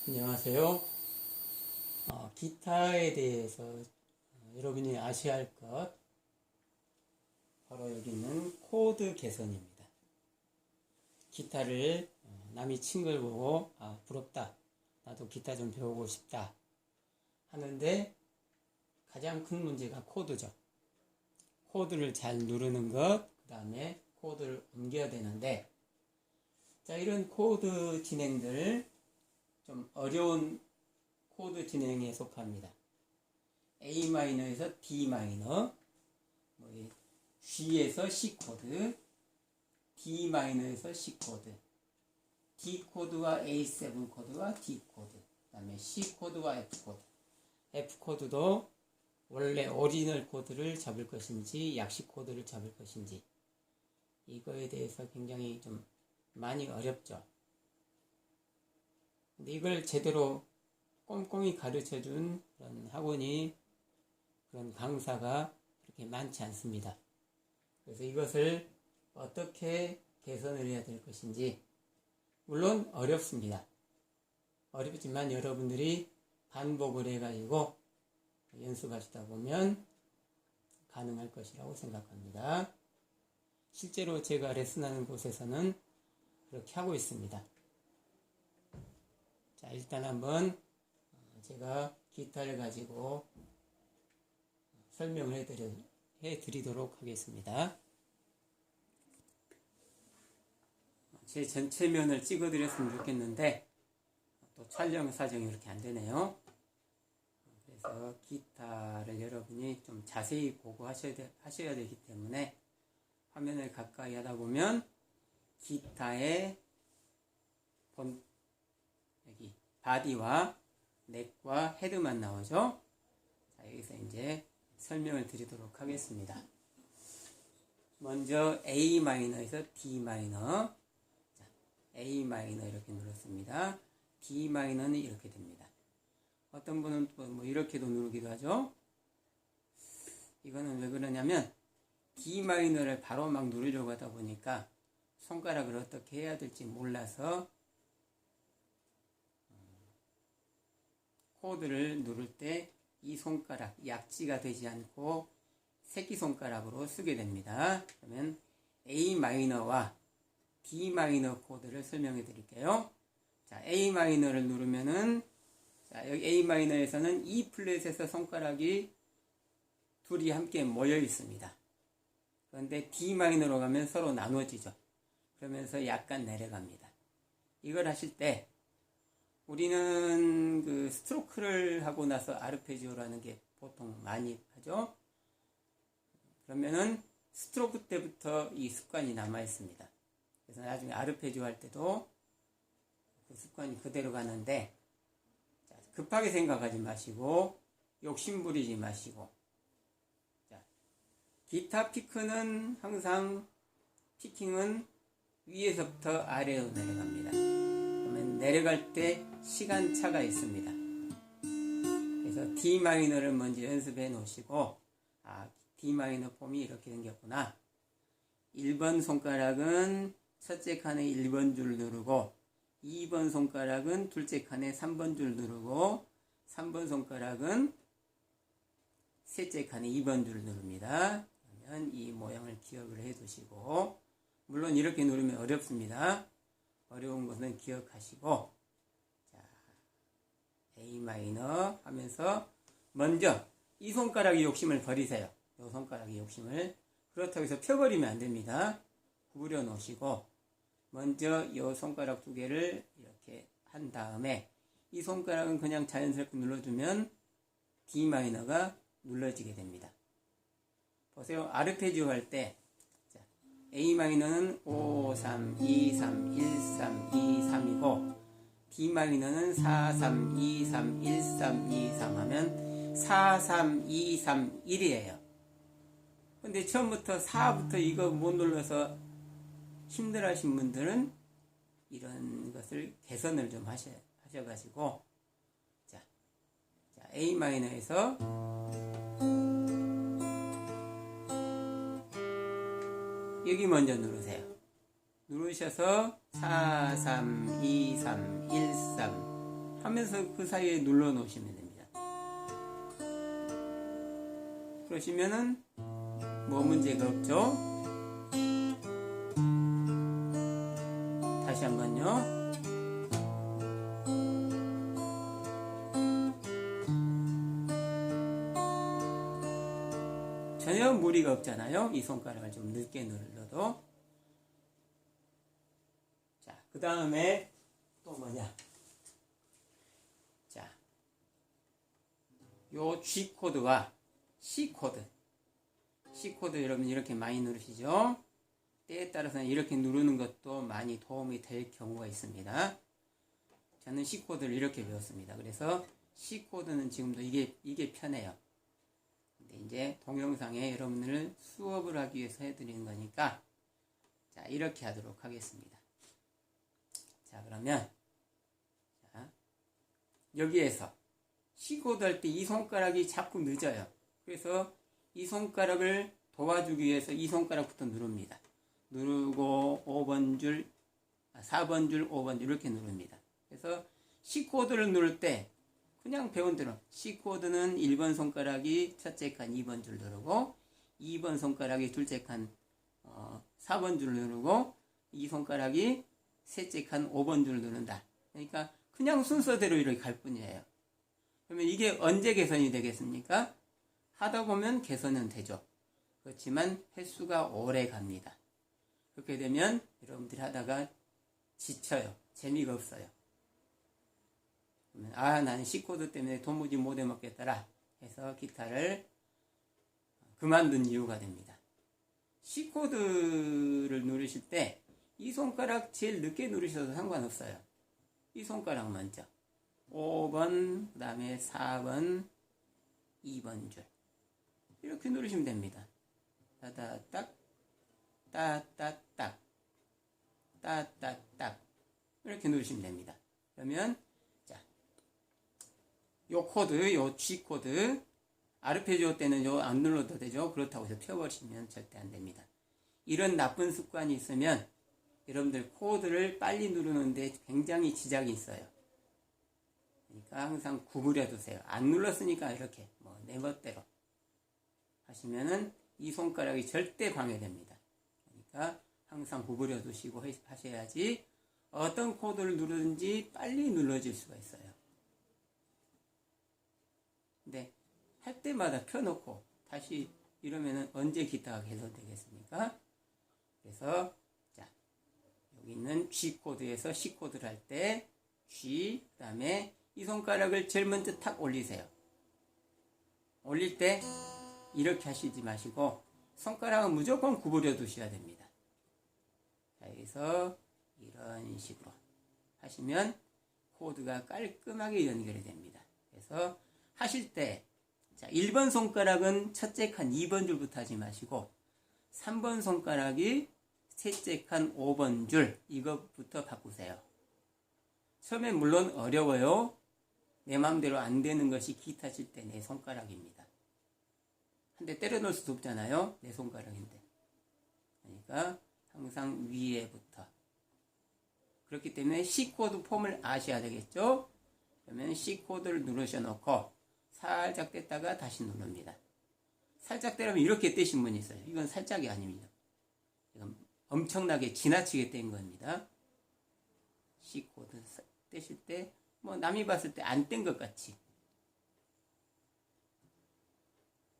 안녕하세요. 기타에 대해서 여러분이 아셔야 할 것, 바로 여기 있는 코드 개선입니다. 기타를 남이 친 걸 보고 부럽다, 나도 기타 좀 배우고 싶다 하는데 가장 큰 문제가 코드죠. 코드를 잘 누르는 것, 그 다음에 코드를 옮겨야 되는데, 자, 이런 코드 진행들 좀 어려운 코드 진행에 속합니다. A 마이너에서 D 마이너, G에서 C 코드, D 마이너에서 C 코드, D 코드와 A7 코드와 D 코드, 그 다음에 C 코드와 F 코드. F 코드도 원래 오리지널 코드를 잡을 것인지 약식 코드를 잡을 것인지, 이거에 대해서 굉장히 좀 많이 어렵죠. 근데 이걸 제대로 꼼꼼히 가르쳐준 그런 학원이, 그런 강사가 그렇게 많지 않습니다. 그래서 이것을 어떻게 개선을 해야 될 것인지, 물론 어렵습니다. 어렵지만 여러분들이 반복을 해가지고 연습하시다 보면 가능할 것이라고 생각합니다. 실제로 제가 레슨하는 곳에서는 그렇게 하고 있습니다. 자, 일단 한번 제가 기타를 가지고 설명을 해드리도록 하겠습니다. 제 전체 면을 찍어드렸으면 좋겠는데 또 촬영 사정이 이렇게 안 되네요. 그래서 기타를 여러분이 좀 자세히 보고 하셔야 되기 때문에 화면을 가까이 하다 보면 기타의 여기 바디와 넥과 헤드만 나오죠. 자, 여기서 이제 설명을 드리도록 하겠습니다. 먼저 A 마이너에서 D 마이너. 자, A 마이너 이렇게 눌렀습니다. D 마이너는 이렇게 됩니다. 어떤 분은 또 이렇게도 누르기도 하죠. 이거는 왜 그러냐면 D 마이너를 바로 막 누르려고 하다 보니까 손가락을 어떻게 해야 될지 몰라서 코드를 누를 때 이 손가락, 약지가 되지 않고 새끼손가락으로 쓰게 됩니다. 그러면 A 마이너와 D 마이너 코드를 설명해 드릴게요. 자, A 마이너를 누르면은, 자, 여기 A 마이너에서는 E 플랫에서 손가락이 둘이 함께 모여 있습니다. 그런데 D 마이너로 가면 서로 나눠지죠. 그러면서 약간 내려갑니다. 이걸 하실 때 우리는 그 스트로크를 하고 나서 아르페지오라는 게 보통 많이 하죠. 그러면은 스트로크 때부터 이 습관이 남아 있습니다. 그래서 나중에 아르페지오 할 때도 그 습관이 그대로 가는데, 자, 급하게 생각하지 마시고 욕심 부리지 마시고, 자, 기타 피크는 항상 피킹은 위에서부터 아래로 내려갑니다. 그러면 내려갈 때 시간차가 있습니다. 그래서 D 마이너를 먼저 연습해 놓으시고, D 마이너 폼이 이렇게 생겼구나. 1번 손가락은 첫째 칸에 1번 줄 누르고, 2번 손가락은 둘째 칸에 3번 줄 누르고, 3번 손가락은 셋째 칸에 2번 줄 누릅니다. 그러면 이 모양을 기억을 해 두시고, 물론 이렇게 누르면 어렵습니다. 어려운 것은 기억하시고, 자, A 마이너 하면서 먼저 이 손가락의 욕심을 버리세요. 이 손가락의 욕심을. 그렇다고 해서 펴버리면 안 됩니다. 구부려 놓으시고, 먼저 이 손가락 두 개를 이렇게 한 다음에 이 손가락은 그냥 자연스럽게 눌러주면 D 마이너가 눌러지게 됩니다. 보세요. 아르페지오 할 때 A 마이너는 5, 3, 2, 3, 1, 3, 2, 3이고, D 마이너는 4, 3, 2, 3, 1, 3, 2, 3 하면 4, 3, 2, 3, 1이에요. 근데 처음부터 4부터 이거 못 눌러서 힘들어 하신 분들은 이런 것을 개선을 좀 하셔가지고, 자, A 마이너에서 여기 먼저 누르세요. 누르셔서 4, 3, 2, 3, 1, 3 하면서 그 사이에 눌러 놓으시면 됩니다. 그러시면은 뭐 문제가 없죠. 다시 한번요. 전혀 무리가 없잖아요. 이 손가락을 좀 늦게 눌러도. 자, 그 다음에 또 뭐냐. 자, 요 G 코드와 C 코드. C 코드 여러분 이렇게 많이 누르시죠? 때에 따라서는 이렇게 누르는 것도 많이 도움이 될 경우가 있습니다. 저는 C 코드를 이렇게 배웠습니다. 그래서 C 코드는 지금도 이게 편해요. 근데 이제 동영상에 여러분들 수업을 하기 위해서 해드리는 거니까 자, 이렇게 하도록 하겠습니다. 자, 그러면 자, 여기에서 C 코드 할 때 이 손가락이 자꾸 늦어요. 그래서 이 손가락을 도와주기 위해서 이 손가락부터 누릅니다. 누르고 5번 줄, 4번 줄, 5번 줄 이렇게 누릅니다. 그래서 C 코드를 누를 때 그냥 배운 대로 C 코드는 1번 손가락이 첫째 칸 2번 줄 누르고 2번 손가락이 둘째 칸 4번 줄 누르고 이 손가락이 셋째 칸 5번 줄 누른다. 그러니까 그냥 순서대로 이렇게 갈 뿐이에요. 그러면 이게 언제 개선이 되겠습니까? 하다 보면 개선은 되죠. 그렇지만 횟수가 오래 갑니다. 그렇게 되면 여러분들이 하다가 지쳐요. 재미가 없어요. 그러면 나는 C코드 때문에 도무지 못 해먹겠더라 해서 기타를 그만둔 이유가 됩니다. C코드를 누르실 때 이 손가락 제일 늦게 누르셔도 상관없어요. 이 손가락 먼저 5번, 그 다음에 4번, 2번 줄 이렇게 누르시면 됩니다. 따다딱, 따따딱, 따따딱 이렇게 누르시면 됩니다. 그러면 자, 요 코드, 요 G 코드 아르페지오 때는 요 안 눌러도 되죠. 그렇다고 해서 펴버리시면 절대 안 됩니다. 이런 나쁜 습관이 있으면 여러분들 코드를 빨리 누르는데 굉장히 지장이 있어요. 그러니까 항상 구부려 두세요. 안 눌렀으니까 이렇게 내 멋대로 하시면은 이 손가락이 절대 방해됩니다. 그러니까 항상 구부려 두시고 하셔야지 어떤 코드를 누르든지 빨리 눌러질 수가 있어요. 근데 할 때마다 펴놓고 다시 이러면은 언제 기타가 개선되겠습니까? 그래서 자, 여기 있는 G 코드에서 C 코드를 할 때 G, 그 다음에 이 손가락을 제일 먼저 탁 올리세요. 올릴 때 이렇게 하시지 마시고 손가락은 무조건 구부려 두셔야 됩니다. 자, 여기서 이런 식으로 하시면 코드가 깔끔하게 연결이 됩니다. 그래서 하실 때 자, 1번 손가락은 첫째 칸 2번 줄부터 하지 마시고 3번 손가락이 셋째 칸 5번 줄 이것부터 바꾸세요. 처음에 물론 어려워요. 내 마음대로 안 되는 것이 기타 칠 때 내 손가락입니다. 한 대 때려 놓을 수도 없잖아요. 내 손가락인데. 그러니까 항상 위에부터. 그렇기 때문에 C 코드 폼을 아셔야 되겠죠. 그러면 C 코드를 누르셔 놓고 살짝 뗐다가 다시 누릅니다. 살짝 떼려면 이렇게 떼신 분이 있어요. 이건 살짝이 아닙니다. 이건 엄청나게 지나치게 뗀 겁니다. C 코드 떼실 때 남이 봤을 때 안 뗀 것 같이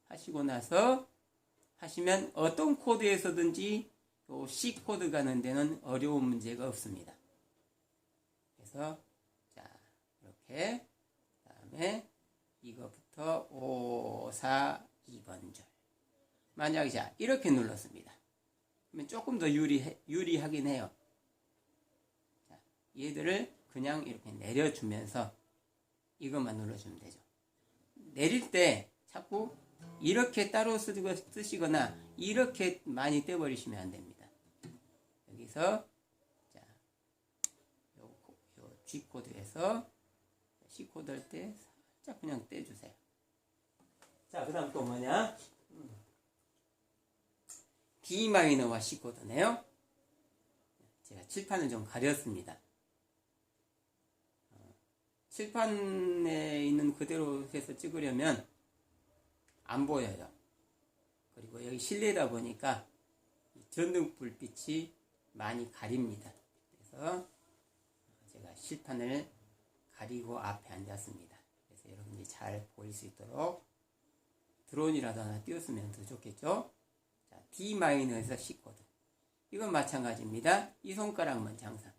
하시고 나서 하시면 어떤 코드에서든지 또 C 코드 가는 데는 어려운 문제가 없습니다. 그래서 자, 이렇게 그다음에 이거부터 5, 4, 2번 줄. 만약에 자, 이렇게 눌렀습니다. 그러면 조금 더 유리하긴 해요. 자, 얘들을 그냥 이렇게 내려주면서 이것만 눌러주면 되죠. 내릴 때 자꾸 이렇게 따로 쓰시거나 이렇게 많이 떼버리시면 안 됩니다. 여기서 자, 요 G 코드에서 C 코드 할 때 살짝 그냥 떼주세요. 자, 그 다음 또 뭐냐? D 마이너와 C 코드네요. 제가 칠판을 좀 가렸습니다. 칠판에 있는 그대로 해서 찍으려면 안 보여요. 그리고 여기 실내다 보니까 전등 불빛이 많이 가립니다. 그래서 제가 실판을 가리고 앞에 앉았습니다. 그래서 여러분들이 잘 보일 수 있도록 드론이라도 하나 띄웠으면 더 좋겠죠. 자, D-에서 C 코드. 이건 마찬가지입니다. 이 손가락만 항상.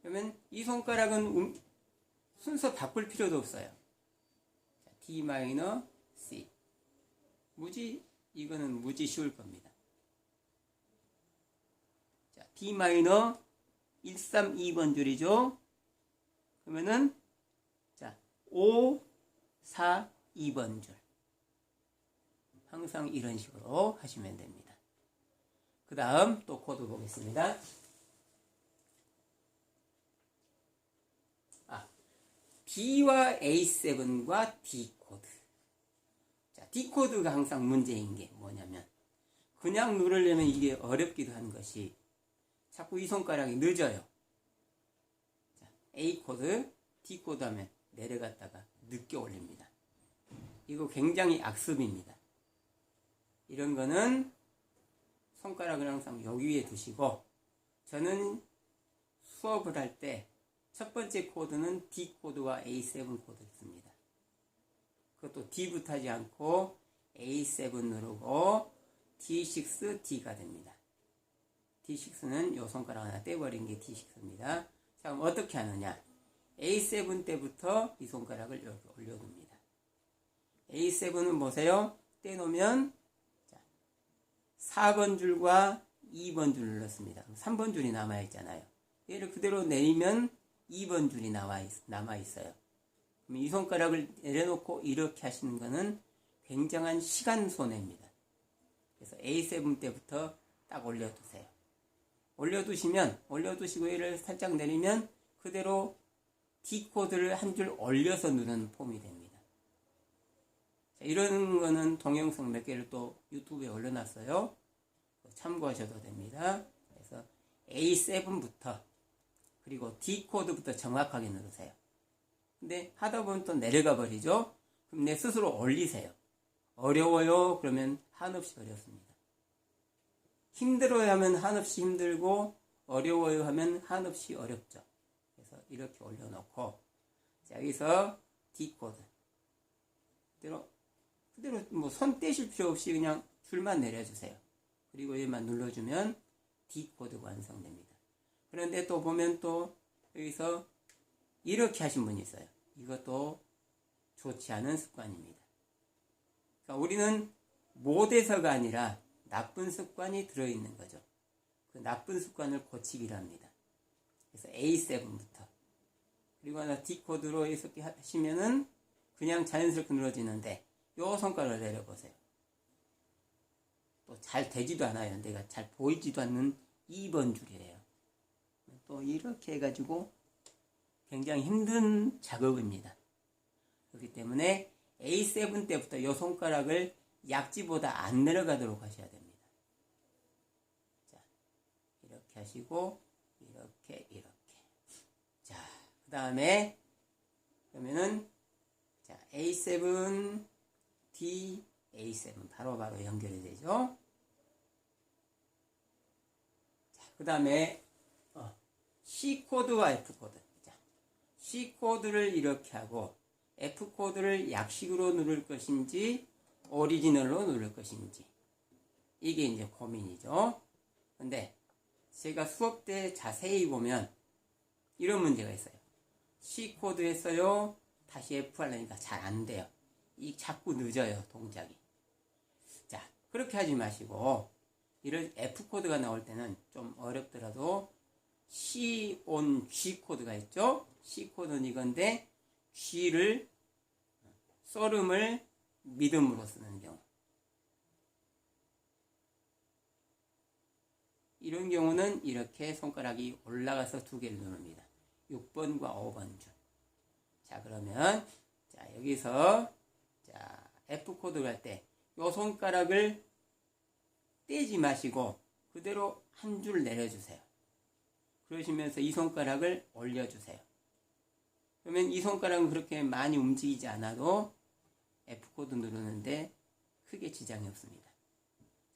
그러면 이 손가락은 순서 바꿀 필요도 없어요. 자, D 마이너 C. 이거는 무지 쉬울 겁니다. 자, D 마이너 1, 3, 2번 줄이죠. 그러면은, 자, 5, 4, 2번 줄. 항상 이런 식으로 하시면 됩니다. 그 다음 또 코드 보겠습니다. D와 A7과 D 코드. 자, D 코드가 항상 문제인 게 뭐냐면, 그냥 누르려면 이게 어렵기도 한 것이, 자꾸 이 손가락이 늦어요. 자, A 코드, D 코드 하면 내려갔다가 늦게 올립니다. 이거 굉장히 악습입니다. 이런 거는 손가락을 항상 여기 위에 두시고, 저는 수업을 할 때 첫 번째 코드는 D 코드와 A7 코드를 씁니다. 그것도 D부터 하지 않고 A7 누르고 D6, D가 됩니다. D6는 요 손가락 하나 떼버린 게 D6입니다. 자, 그럼 어떻게 하느냐? A7 때부터 이 손가락을 여기 올려둡니다. A7은 보세요. 떼놓으면 4번 줄과 2번 줄 눌렀습니다. 3번 줄이 남아있잖아요. 얘를 그대로 내리면 2번 줄이 남아있어요. 그럼 이 손가락을 내려놓고 이렇게 하시는 것은 굉장한 시간 손해입니다. 그래서 A7 때부터 딱 올려두세요. 올려두시고 얘를 살짝 내리면 그대로 D 코드를 한 줄 올려서 누르는 폼이 됩니다. 자, 이런 거는 동영상 몇 개를 또 유튜브에 올려놨어요. 참고하셔도 됩니다. 그래서 A7부터 그리고 D 코드부터 정확하게 누르세요. 근데 하다 보면 또 내려가 버리죠. 그럼 내 스스로 올리세요. 어려워요? 그러면 한없이 어렵습니다. 힘들어야 하면 한없이 힘들고, 어려워요 하면 한없이 어렵죠. 그래서 이렇게 올려놓고, 자, 여기서 D 코드. 그대로 뭐 손 떼실 필요 없이 그냥 줄만 내려주세요. 그리고 얘만 눌러주면 D 코드가 완성됩니다. 그런데 또 보면 또 여기서 이렇게 하신 분이 있어요. 이것도 좋지 않은 습관입니다. 그러니까 우리는 못해서가 아니라 나쁜 습관이 들어있는 거죠. 그 나쁜 습관을 고치기를 합니다. 그래서 A7부터 그리고 하나 D 코드로 이렇게 하시면은 그냥 자연스럽게 눌러지는데 요 손가락을 내려보세요. 또 잘 되지도 않아요. 내가 잘 보이지도 않는 2번 줄이에요. 또 이렇게 해가지고 굉장히 힘든 작업입니다. 그렇기 때문에 A7 때부터 이 손가락을 약지보다 안 내려가도록 하셔야 됩니다. 자, 이렇게 하시고 이렇게. 자, 그 다음에 그러면은 자, A7, D, A7 바로바로 연결이 되죠. 자, 그 다음에 C 코드와 F 코드. 자, C 코드를 이렇게 하고 F 코드를 약식으로 누를 것인지 오리지널로 누를 것인지 이게 이제 고민이죠. 근데 제가 수업 때 자세히 보면 이런 문제가 있어요. C 코드 했어요. 다시 F 하려니까 잘 안 돼요. 이 자꾸 늦어요, 동작이. 자, 그렇게 하지 마시고 이런 F 코드가 나올 때는 좀 어렵더라도 C on G 코드가 있죠. C 코드는 이건데 G를 썰음을 믿음으로 쓰는 경우. 이런 경우는 이렇게 손가락이 올라가서 두 개를 누릅니다. 6번과 5번 줄. 자, 그러면 자, 여기서 자, F 코드를 할 때 이 손가락을 떼지 마시고 그대로 한 줄 내려주세요. 그러시면서 이 손가락을 올려주세요. 그러면 이 손가락은 그렇게 많이 움직이지 않아도 F코드 누르는데 크게 지장이 없습니다.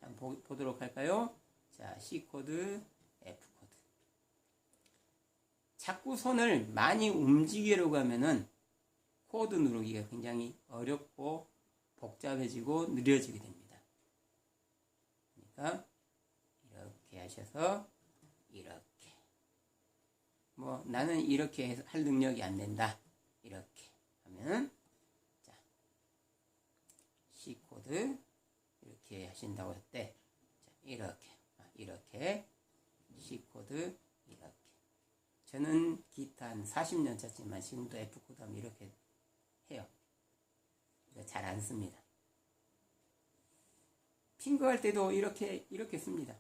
자, 보도록 할까요? 자, C코드, F코드. 자꾸 손을 많이 움직이려고 하면은 코드 누르기가 굉장히 어렵고 복잡해지고 느려지게 됩니다. 그러니까 이렇게 하셔서 이렇게. 뭐 나는 이렇게 할 능력이 안 된다. 이렇게 하면 자, C코드 이렇게 하신다고 할 때 이렇게 C코드 이렇게. 저는 기타 한 40년 쳤지만 지금도 F코드 하면 이렇게 해요. 잘 안 씁니다. 핑거 할 때도 이렇게 씁니다.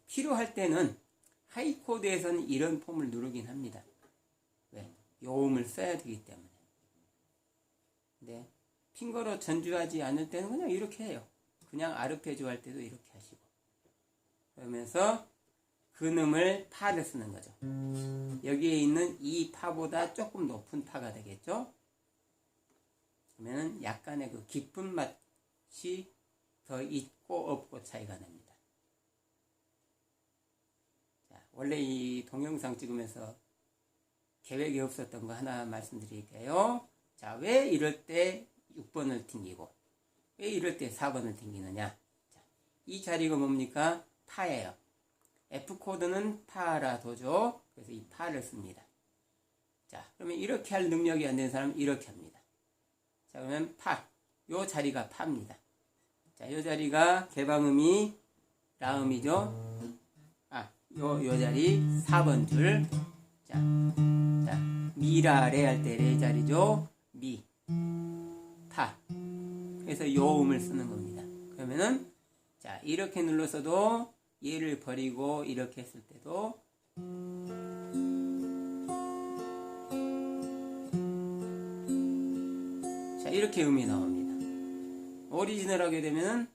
필요할 때는 하이코드에서는 이런 폼을 누르긴 합니다. 왜? 요음을 써야 되기 때문에. 근데 핑거로 전주하지 않을 때는 그냥 이렇게 해요. 그냥 아르페지오 할 때도 이렇게 하시고. 그러면서 근음을 파를 쓰는 거죠. 여기에 있는 이 파보다 조금 높은 파가 되겠죠. 그러면 약간의 그 깊은 맛이 더 있고 없고 차이가 납니다. 자, 원래 이 동영상 찍으면서 계획이 없었던 거 하나 말씀드릴게요. 자, 왜 이럴 때 6번을 튕기고 왜 이럴 때 4번을 튕기느냐. 자, 이 자리가 뭡니까? 파예요. F코드는 파라도죠. 그래서 이 파를 씁니다. 자, 그러면 이렇게 할 능력이 안 되는 사람은 이렇게 합니다. 자, 그러면 파. 요 자리가 파입니다. 자, 요 자리가 개방음이 라음이죠. 요 자리 4번 줄. 자, 미라 레 할 때 레 자리죠. 미, 파. 그래서 요 음을 쓰는 겁니다. 그러면은 자, 이렇게 눌러서도 얘를 버리고 이렇게 했을 때도 자, 이렇게 음이 나옵니다. 오리지널 하게 되면은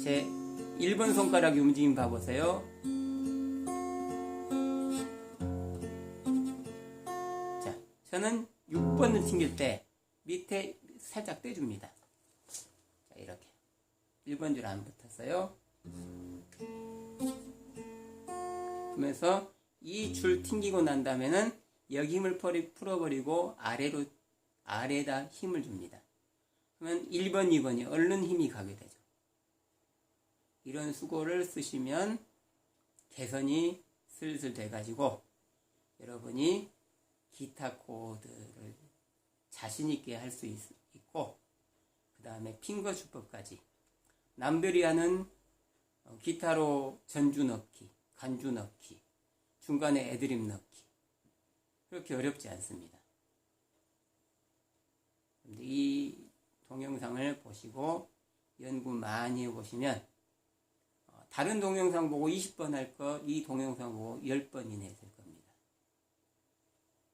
제 1번 손가락이 움직임 봐보세요. 자, 저는 6번을 튕길 때 밑에 살짝 떼줍니다. 자, 이렇게 1번 줄 안 붙었어요. 그러면서 이 줄 튕기고 난 다음에는 여기 힘을 풀어버리고 아래에다 힘을 줍니다. 그러면 1번, 2번이 얼른 힘이 가게 되죠. 이런 수고를 쓰시면 개선이 슬슬 돼가지고 여러분이 기타 코드를 자신있게 할 수 있고, 그 다음에 핑거 주법까지 남들이 하는 기타로 전주 넣기, 간주 넣기, 중간에 애드립 넣기 그렇게 어렵지 않습니다. 이 동영상을 보시고 연구 많이 해보시면 다른 동영상 보고 20번 할 거 이 동영상 보고 10번 이내에 될 겁니다.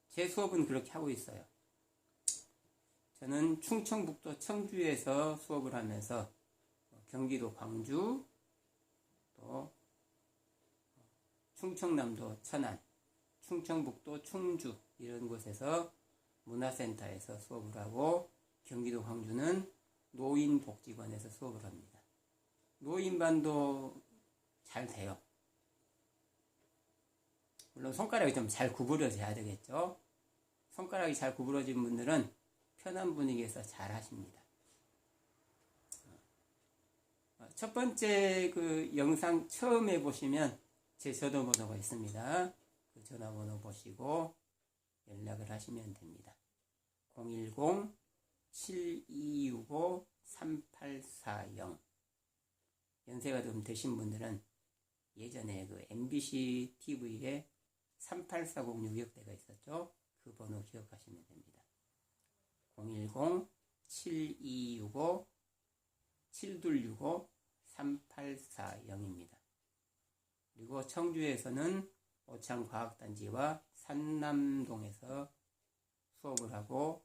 제 수업은 그렇게 하고 있어요. 저는 충청북도 청주에서 수업을 하면서 경기도 광주, 또 충청남도 천안, 충청북도 충주 이런 곳에서 문화센터에서 수업을 하고, 경기도 광주는 노인복지관에서 수업을 합니다. 노인반도 잘 돼요. 물론 손가락이 좀 잘 구부러져야 되겠죠. 손가락이 잘 구부러진 분들은 편한 분위기에서 잘 하십니다. 첫 번째 그 영상 처음에 보시면 제 전화번호가 있습니다. 그 전화번호 보시고 연락을 하시면 됩니다. 010-7265-3840. 연세가 좀 되신 분들은 예전에 그 MBC TV에 3840 유격대가 있었죠. 그 번호 기억하시면 됩니다. 010-7265-7265-3840입니다. 그리고 청주에서는 오창과학단지와 산남동에서 수업을 하고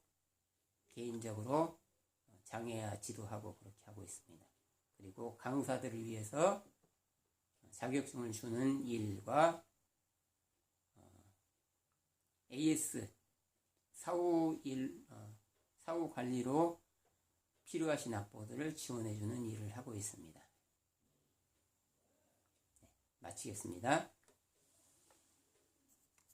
개인적으로 장애아 지도하고 그렇게 하고 있습니다. 그리고 강사들을 위해서 자격증을 주는 일과 AS 사후 관리로 필요하신 학부모들을 지원해주는 일을 하고 있습니다. 네, 마치겠습니다.